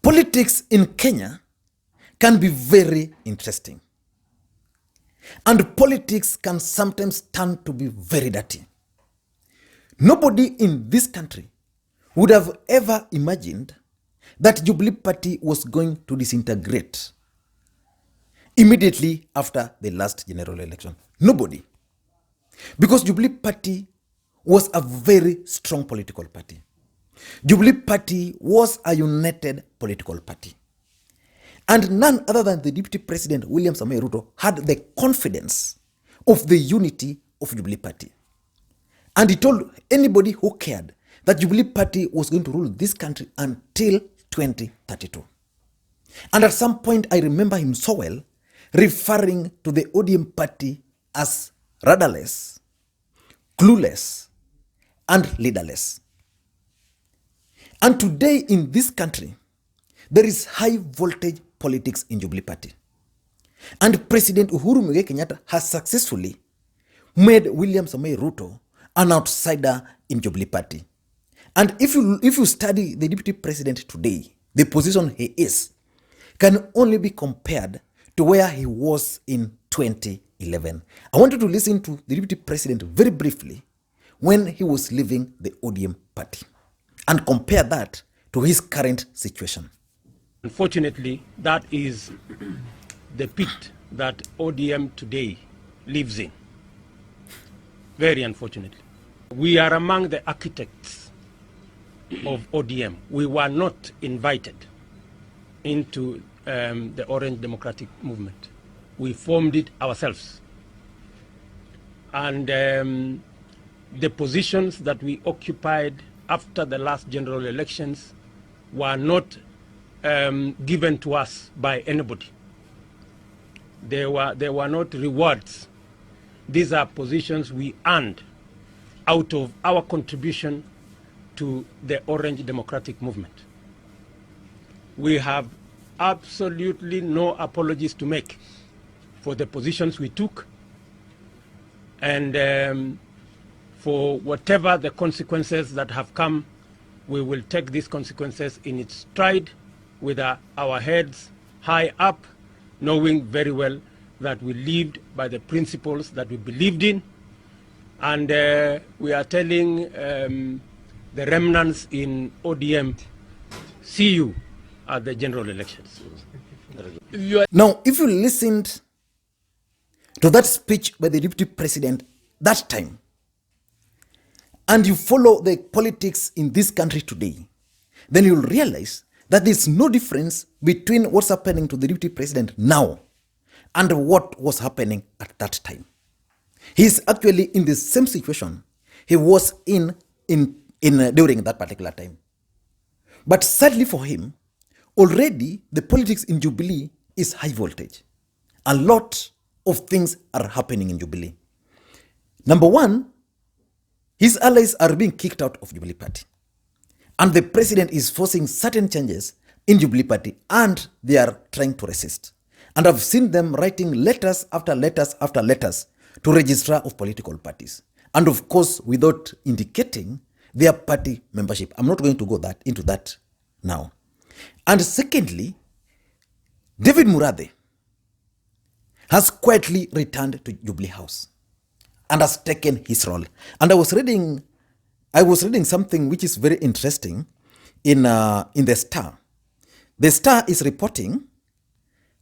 Politics in Kenya can be very interesting. And politics can sometimes turn to be very dirty. Nobody in this country would have ever imagined that Jubilee Party was going to disintegrate immediately after the last general election. Nobody. Because Jubilee Party was a very strong political party. Jubilee Party was a united political party. And none other than the Deputy President, William Samoei Ruto, had the confidence of the unity of Jubilee Party. And he told anybody who cared that Jubilee Party was going to rule this country until 2032. And at some point, I remember him so well, referring to the ODM party as rudderless, clueless, and leaderless. And today in this country, there is high voltage politics in Jubilee Party. And President Uhuru Kenyatta has successfully made William Samoei Ruto an outsider in Jubilee Party. And if you study the Deputy President today, the position he is can only be compared to where he was in 2011. I want you to listen to the Deputy President very briefly when he was leaving the ODM party and compare that to his current situation. Unfortunately, that is the pit that ODM today lives in. Very unfortunately. We are among the architects of ODM. We were not invited into the Orange Democratic Movement. We formed it ourselves. And the positions that we occupied after the last general elections were not given to us by anybody. They were not rewards. These are positions we earned out of our contribution to the Orange Democratic Movement. We have absolutely no apologies to make for the positions we took, and for whatever the consequences that have come, we will take these consequences in its stride with our heads high up, knowing very well that we lived by the principles that we believed in. And we are telling the remnants in ODM, see you at the general elections. Now, if you listened to that speech by the Deputy President that time, and you follow the politics in this country today, then you'll realize that there's no difference between what's happening to the Deputy President now and what was happening at that time. He's actually in the same situation he was in during that particular time. But sadly for him, already the politics in Jubilee is high voltage. A lot of things are happening in Jubilee. Number one, his allies are being kicked out of Jubilee Party. And the president is forcing certain changes in Jubilee Party, and they are trying to resist. And I've seen them writing letters after letters after letters to registrar of political parties. And of course, without indicating their party membership. I'm not going to go into that now. And secondly, David Murathe has quietly returned to Jubilee House and has taken his role. And I was reading something which is very interesting in the Star. The Star is reporting,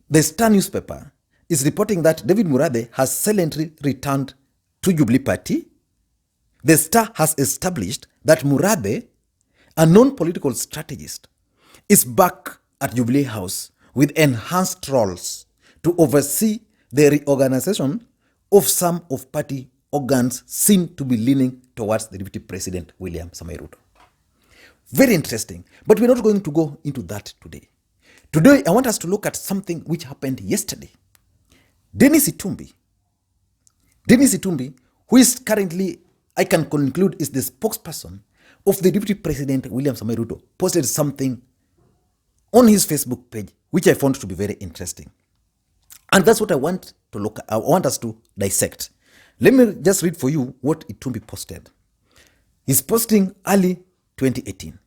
the Star newspaper is reporting that David Murathe has silently returned to Jubilee Party. The Star has established that Murathe, a non-political strategist, is back at Jubilee House with enhanced roles to oversee the reorganization of some of party organs seen to be leaning towards the Deputy President, William Samoei Ruto. Very interesting, but we're not going to go into that today. Today, I want us to look at something which happened yesterday. Dennis Itumbi, who is currently, I can conclude, is the spokesperson of the Deputy President, William Samoei Ruto, posted something on his Facebook page, which I found to be very interesting. And that's what I want to look at. I want us to dissect. Let me just read for you what Itumbi posted. He's posting early 2018.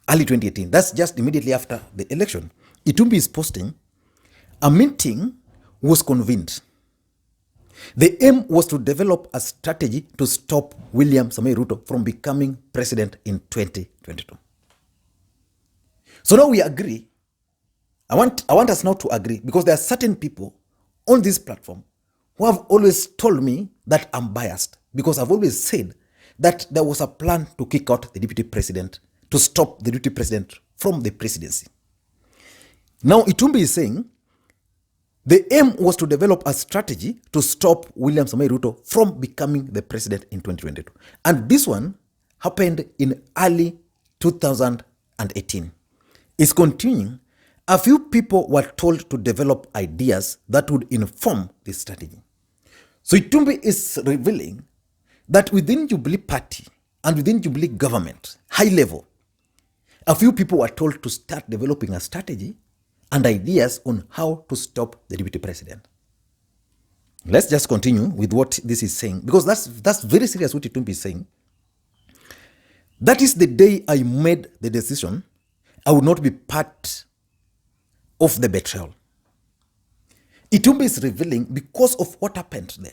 early 2018. That's just immediately after the election. Itumbi is posting, a meeting was convened. The aim was to develop a strategy to stop William Samoei Ruto from becoming president in 2022. So now we agree. I want us now to agree, because there are certain people on this platform who have always told me that I'm biased, because I've always said that there was a plan to kick out the deputy president, to stop the deputy president from the presidency. Now Itumbi is saying the aim was to develop a strategy to stop William Samoei Ruto from becoming the president in 2022. And this one happened in early 2018. It's continuing. A few people were told to develop ideas that would inform this strategy. So Itumbi is revealing that within Jubilee party and within Jubilee government, high level, a few people were told to start developing a strategy and ideas on how to stop the deputy president. Let's just continue with what this is saying, because that's very serious what Itumbi is saying. That is the day I made the decision I would not be part of the betrayal. Itumbi is revealing, because of what happened there,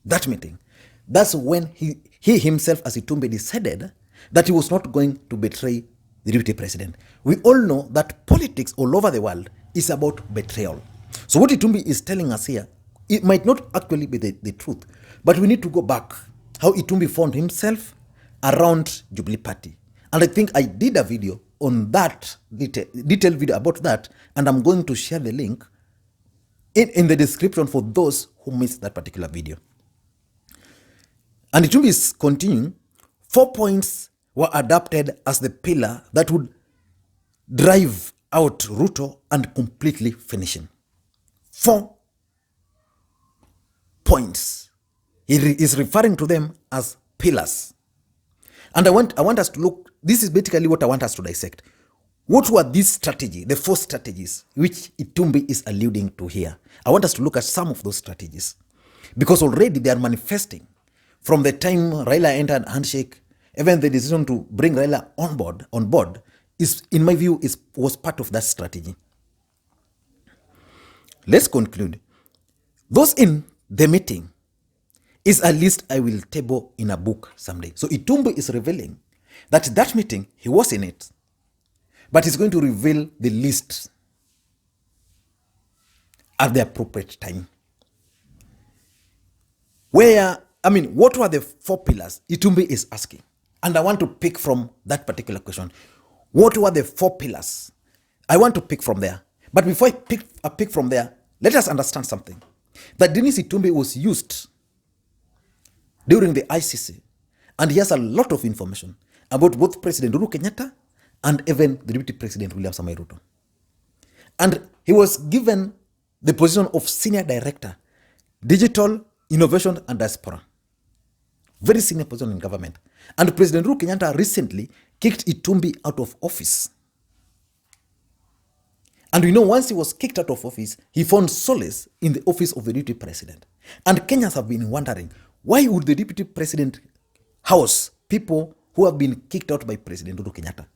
that meeting, that's when he himself as Itumbi decided that he was not going to betray the deputy president. We all know that politics all over the world is about betrayal. So what Itumbi is telling us here, it might not actually be the truth, but we need to go back how Itumbi found himself around Jubilee party. And I think I did a video on that, detailed video about that, and I'm going to share the link in the description for those who missed that particular video. And Itumbi is continuing. 4 points were adopted as the pillar that would drive out Ruto and completely finish him. 4 points. He is referring to them as pillars. And I want us to look, this is basically what I want us to dissect. What were these strategies, the 4 strategies, which Itumbi is alluding to here? I want us to look at some of those strategies, because already they are manifesting from the time Raila entered handshake. Even the decision to bring Raila on board is, in my view, was part of that strategy. Let's conclude. Those in the meeting is a list I will table in a book someday. So Itumbi is revealing that meeting, he was in it, but he's going to reveal the list at the appropriate time. What were the 4 pillars Itumbi is asking? And I want to pick from that particular question. What were the 4 pillars? I want to pick from there. But before I pick from there, let us understand something. That Dennis Itumbi was used during the ICC, and he has a lot of information about both President Uhuru Kenyatta and even the Deputy President William Samoei Ruto. And he was given the position of Senior Director, Digital Innovation and Diaspora. Very senior position in government. And President Uhuru Kenyatta recently kicked Itumbi out of office. And we know once he was kicked out of office, he found solace in the office of the deputy president. And Kenyans have been wondering, why would the deputy president house people who have been kicked out by President Uhuru Kenyatta?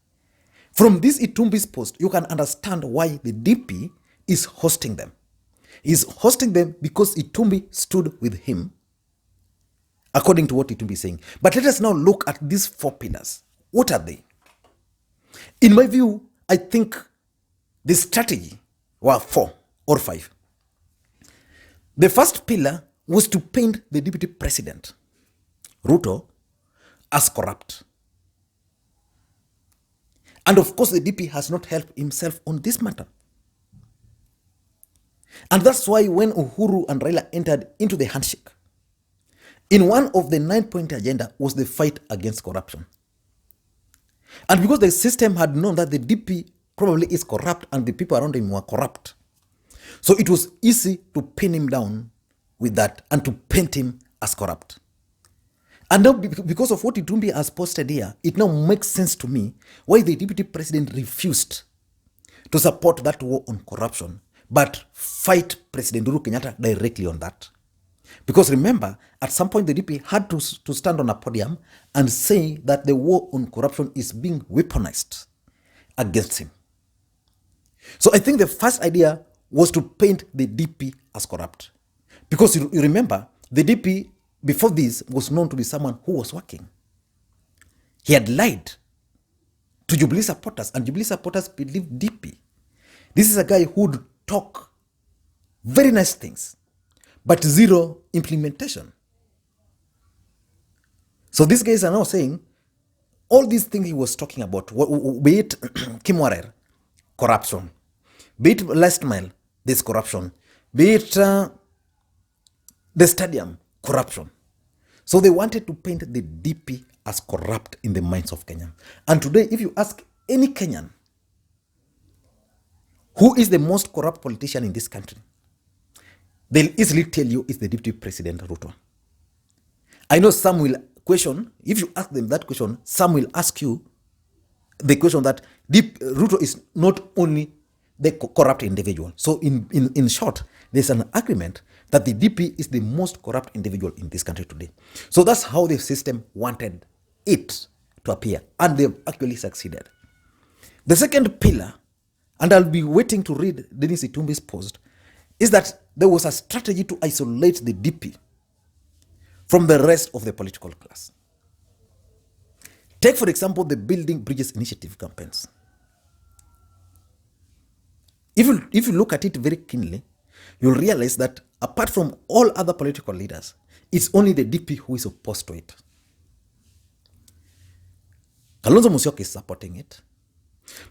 From this Itumbi's post, you can understand why the DP is hosting them. He's hosting them because Itumbi stood with him, according to what Itumbi is saying. But let us now look at these 4 pillars. What are they? In my view, I think the strategy were 4 or 5. The first pillar was to paint the deputy president, Ruto, as corrupt. And of course, the DP has not helped himself on this matter. And that's why when Uhuru and Raila entered into the handshake, in one of the 9-point agenda was the fight against corruption. And because the system had known that the DP probably is corrupt and the people around him were corrupt, so it was easy to pin him down with that and to paint him as corrupt. And now, because of what Itumbi has posted here, it now makes sense to me why the deputy president refused to support that war on corruption, but fight President Uhuru Kenyatta directly on that. Because remember, at some point the DP had to stand on a podium and say that the war on corruption is being weaponized against him. So I think the first idea was to paint the DP as corrupt. Because you remember, the DP before this was known to be someone who was working. He had lied to Jubilee supporters, and Jubilee supporters believed DP. This is a guy who would talk very nice things, but zero implementation. So these guys are now saying all these things he was talking about, be it Kimwarer, corruption, be it last mile, this corruption, be it the stadium, corruption. So they wanted to paint the DP as corrupt in the minds of Kenya. And today, if you ask any Kenyan, who is the most corrupt politician in this country, they'll easily tell you it's the Deputy President Ruto. I know some will question, if you ask them that question, some will ask you the question that Ruto is not only the corrupt individual. So in short, there's an agreement that the DP is the most corrupt individual in this country today. So that's how the system wanted it to appear, and they've actually succeeded. The second pillar, and I'll be waiting to read Dennis Itumbi's post, is that there was a strategy to isolate the DP from the rest of the political class. Take, for example, the Building Bridges Initiative campaigns. If you look at it very keenly, you'll realize that apart from all other political leaders, it's only the DP who is opposed to it. Kalonzo Musyoka is supporting it.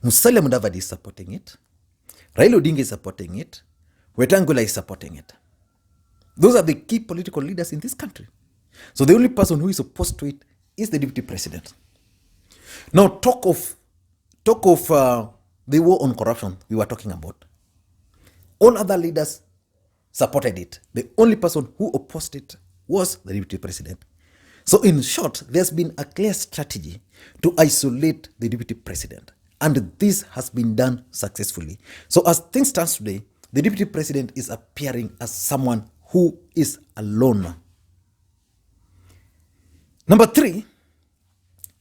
Musalia Mudavadi is supporting it. Raila Odinga is supporting it. Wetangula is supporting it. Those are the key political leaders in this country. So the only person who is opposed to it is the deputy president. Now talk of the war on corruption we were talking about. All other leaders supported it. The only person who opposed it was the deputy president. So in short, there's been a clear strategy to isolate the deputy president. And this has been done successfully. So as things stand today, the deputy president is appearing as someone who is a loner. Number 3,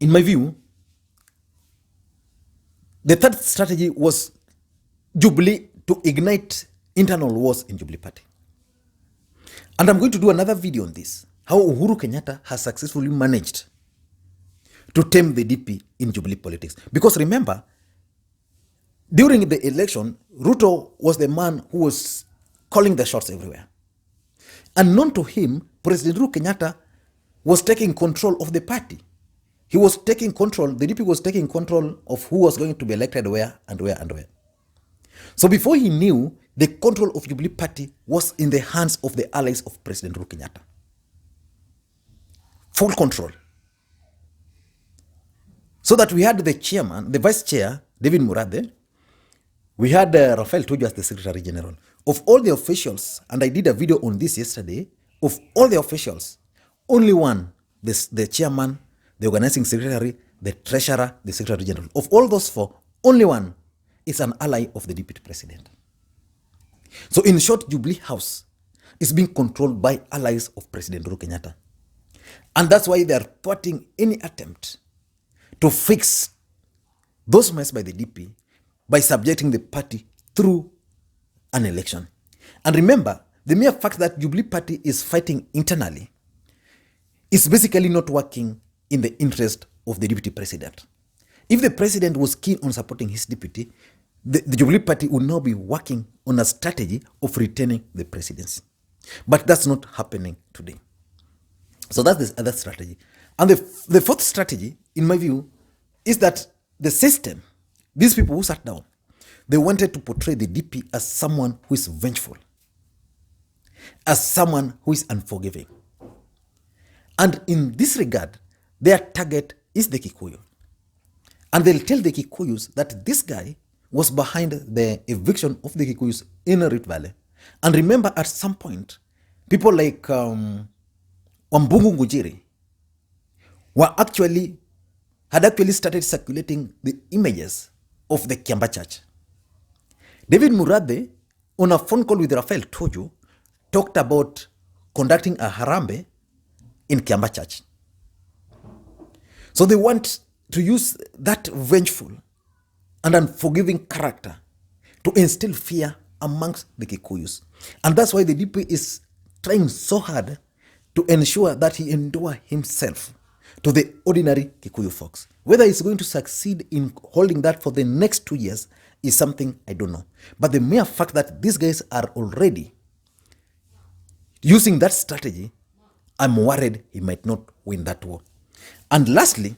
in my view, the third strategy was Jubilee to ignite internal wars in Jubilee Party. And I'm going to do another video on this, how Uhuru Kenyatta has successfully managed to tame the DP in Jubilee politics. Because remember, during the election, Ruto was the man who was calling the shots everywhere. Unknown to him, President Uhuru Kenyatta was taking control of the party. He was taking control, the DP was taking control of who was going to be elected where and where and where. So before he knew, the control of Jubilee Party was in the hands of the allies of President Uhuru Kenyatta. Full control. So that we had the chairman, the vice chair, David Murathe. We had Rafael Tuju as the Secretary General. Of all the officials, and I did a video on this yesterday, of all the officials, only one, the chairman, the organizing secretary, the treasurer, the Secretary General. Of all those 4, only one is an ally of the deputy president. So in short, Jubilee House is being controlled by allies of President Uhuru Kenyatta. And that's why they are thwarting any attempt to fix those mess by the DP by subjecting the party through an election. And remember, the mere fact that Jubilee Party is fighting internally is basically not working in the interest of the deputy president. If the president was keen on supporting his deputy, the Jubilee Party would now be working on a strategy of retaining the presidency. But that's not happening today. So that's the other strategy. And the fourth strategy, in my view, is that the system, these people who sat down, they wanted to portray the DP as someone who is vengeful, as someone who is unforgiving. And in this regard, their target is the Kikuyu. And they'll tell the Kikuyus that this guy was behind the eviction of the Kikuyus in Rift Valley. And remember, at some point, people like Wambungu Ngujiri had actually started circulating the images of the Kiamba Church. David Murathe, on a phone call with Rafael Tuju, talked about conducting a harambe in Kiamba Church. So they want to use that vengeful and unforgiving character to instill fear amongst the Kikuyus. And that's why the DP is trying so hard to ensure that he endure himself to the ordinary Kikuyu folks. Whether he's going to succeed in holding that for the next 2 years is something I don't know. But the mere fact that these guys are already using that strategy, I'm worried he might not win that war. And lastly,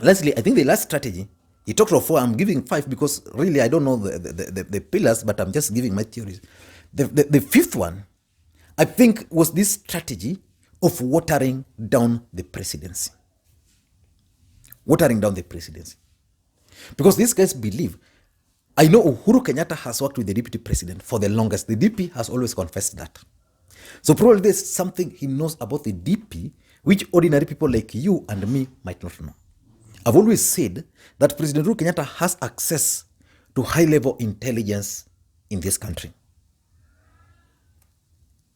I think the last strategy, he talked of 4, I'm giving 5 because really I don't know the pillars, but I'm just giving my theories. The fifth one, I think, was this strategy of watering down the presidency. Watering down the presidency. Because these guys believe, I know Uhuru Kenyatta has worked with the deputy president for the longest. The DP has always confessed that. So probably there's something he knows about the DP which ordinary people like you and me might not know. I've always said that President Uhuru Kenyatta has access to high-level intelligence in this country.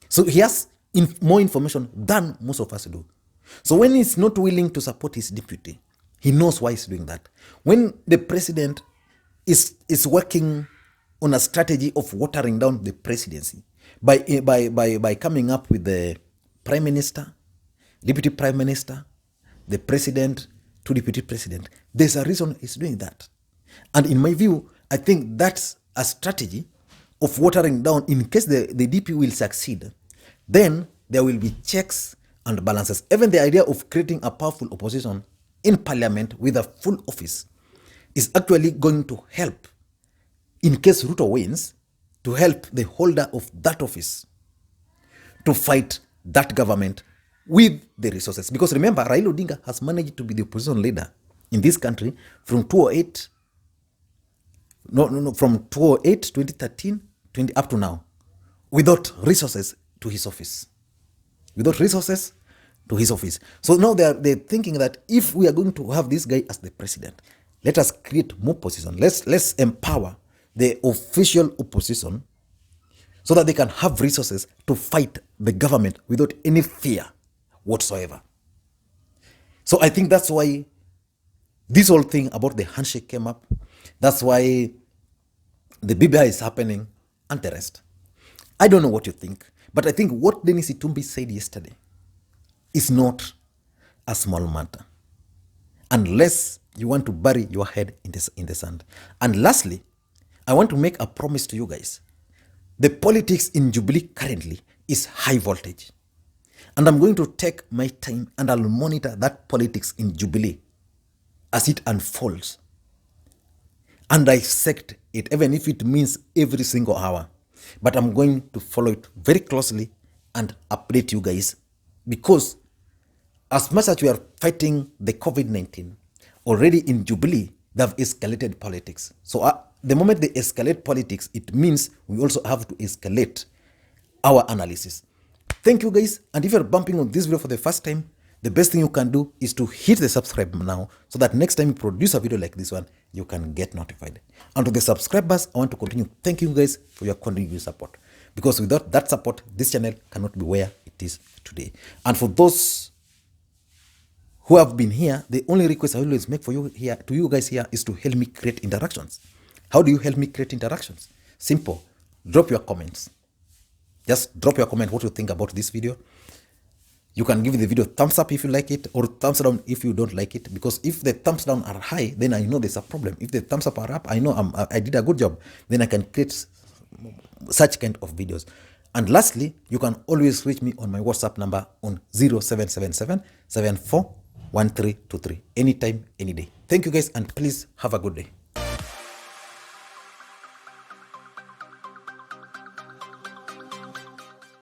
So he has more information than most of us do. So when he's not willing to support his deputy, he knows why he's doing that. When the president is working on a strategy of watering down the presidency by coming up with the prime minister, deputy prime minister, the president, to deputy president, there's a reason he's doing that. And in my view, I think that's a strategy of watering down in case the DP will succeed. Then there will be checks and balances. Even the idea of creating a powerful opposition in parliament with a full office is actually going to help, in case Ruto wins, to help the holder of that office to fight that government with the resources. Because remember, Raila Odinga has managed to be the opposition leader in this country from 2008, from 2013, up to now, without resources to his office. Without resources to his office. So now they're thinking that if we are going to have this guy as the president, let us create more position. Let's empower the official opposition so that they can have resources to fight the government without any fear whatsoever. So I think that's why this whole thing about the handshake came up. That's why the BBI is happening and the rest. I don't know what you think, but I think what Dennis Itumbi said yesterday is not a small matter, unless you want to bury your head in the sand. And lastly, I want to make a promise to you guys. The politics in Jubilee currently is high voltage. And I'm going to take my time and I'll monitor that politics in Jubilee as it unfolds and dissect it, even if it means every single hour. But I'm going to follow it very closely and update you guys, because as much as we are fighting the COVID-19, already in Jubilee, they've escalated politics. So the moment they escalate politics, it means we also have to escalate our analysis. Thank you guys. And if you're bumping on this video for the first time, the best thing you can do is to hit the subscribe now, so that next time you produce a video like this one, you can get notified. And to the subscribers, I want to continue thanking you guys for your continued support, because without that support, this channel cannot be where it is today. And for those who have been here, the only request I always make for you here, to you guys here, is to help me create interactions. How do you help me create interactions? Simple. Drop your comments. Just drop your comment what you think about this video. You can give the video thumbs up if you like it, or thumbs down if you don't like it, because if the thumbs down are high, then I know there's a problem. If the thumbs up are up, I know I did a good job. Then I can create such kind of videos. And lastly, you can always reach me on my WhatsApp number on 0777 741323 anytime, any day. Thank you guys, and please have a good day.